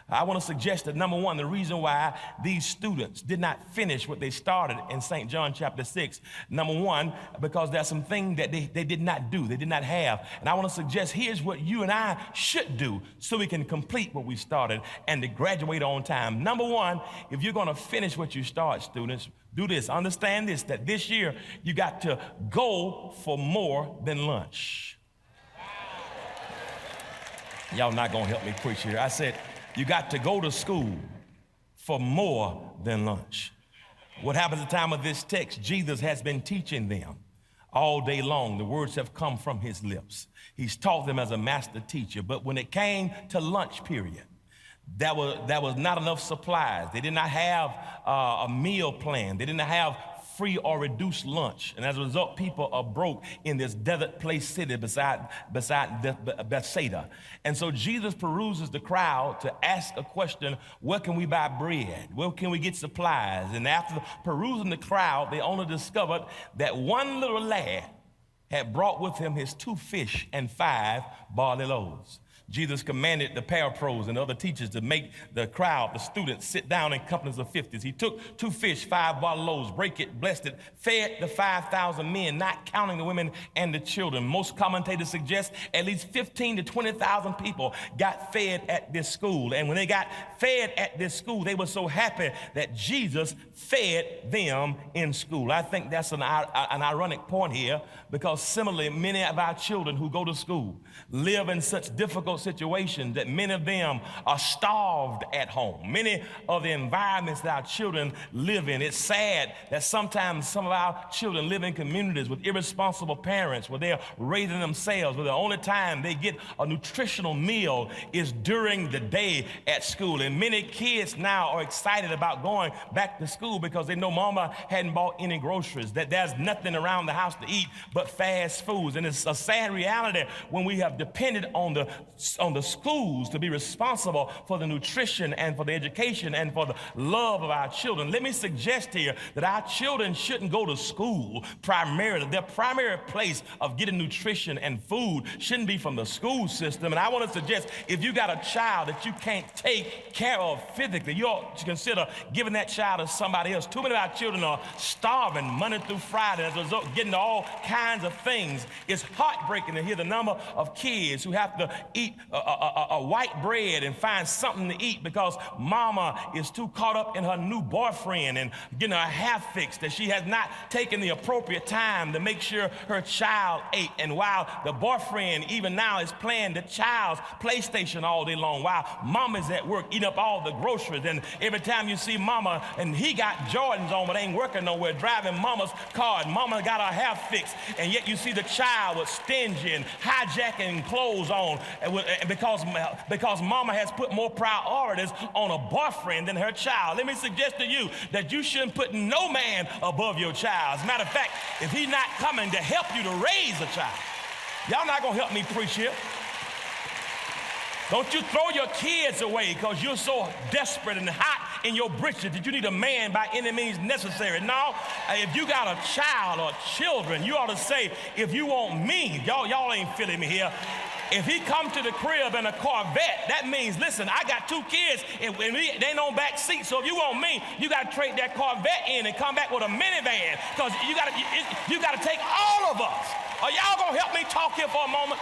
I want to suggest that, number one, the reason why these students did not finish what they started in St. John chapter 6, number one, because there's some things that they did not do, they did not have. And I want to suggest here's what you and I should do so we can complete what we started and to graduate on time. Number one, if you're going to finish what you start, students, do this. Understand this, that this year you got to go for more than lunch. Y'all not going to help me preach here. I said, you got to go to school for more than lunch. What happens at the time of this text? Jesus has been teaching them all day long. The words have come from his lips. He's taught them as a master teacher. But when it came to lunch period, there was not enough supplies. They did not have a meal plan. They didn't have free or reduced lunch. And as a result, people are broke in this desert place city beside Bethsaida. And so Jesus peruses the crowd to ask a question: where can we buy bread? Where can we get supplies? And after perusing the crowd, they only discovered that one little lad had brought with him his 2 fish and 5 barley loaves. Jesus commanded the parapros and other teachers to make the crowd, the students, sit down in companies of 50s. He took 2 fish, 5 barley loaves, break it, blessed it, fed the 5,000 men, not counting the women and the children. Most commentators suggest at least 15 to 20,000 people got fed at this school. And when they got fed at this school, they were so happy that Jesus fed them in school. I think that's an ironic point here, because similarly, many of our children who go to school live in such difficult situations that many of them are starved at home. Many of the environments that our children live in, it's sad that sometimes some of our children live in communities with irresponsible parents where they're raising themselves, where the only time they get a nutritional meal is during the day at school. And many kids now are excited about going back to school because they know mama hadn't bought any groceries, that there's nothing around the house to eat but fast foods. And it's a sad reality when we have depended on the schools to be responsible for the nutrition and for the education and for the love of our children. Let me suggest here that our children shouldn't go to school primarily. Their primary place of getting nutrition and food shouldn't be from the school system. And I want to suggest, if you got a child that you can't take care of physically, you ought to consider giving that child to somebody else. Too many of our children are starving Monday through Friday, as a result getting all kinds of things. It's heartbreaking to hear the number of kids who have to eat a white bread and find something to eat because mama is too caught up in her new boyfriend and getting her hair fixed that she has not taken the appropriate time to make sure her child ate. And while the boyfriend even now is playing the child's PlayStation all day long, while mama's at work eating up all the groceries, and every time you see mama and he got Jordans on but ain't working nowhere, driving mama's car, and mama got her hair fixed, and yet you see the child was stingy and hijacking clothes on because mama has put more priorities on a boyfriend than her child. Let me suggest to you that you shouldn't put no man above your child. As a matter of fact, if he's not coming to help you to raise a child, y'all not gonna help me preach here. Don't you throw your kids away because you're so desperate and hot in your britches that you need a man by any means necessary. No, if you got a child or children, you ought to say, if you want me, y'all ain't feeling me here. If he come to the crib in a Corvette, that means, listen, I got 2 kids and they ain't on back seat. So if you want me, you got to trade that Corvette in and come back with a minivan, because you got to take all of us. Are y'all gonna help me talk here for a moment?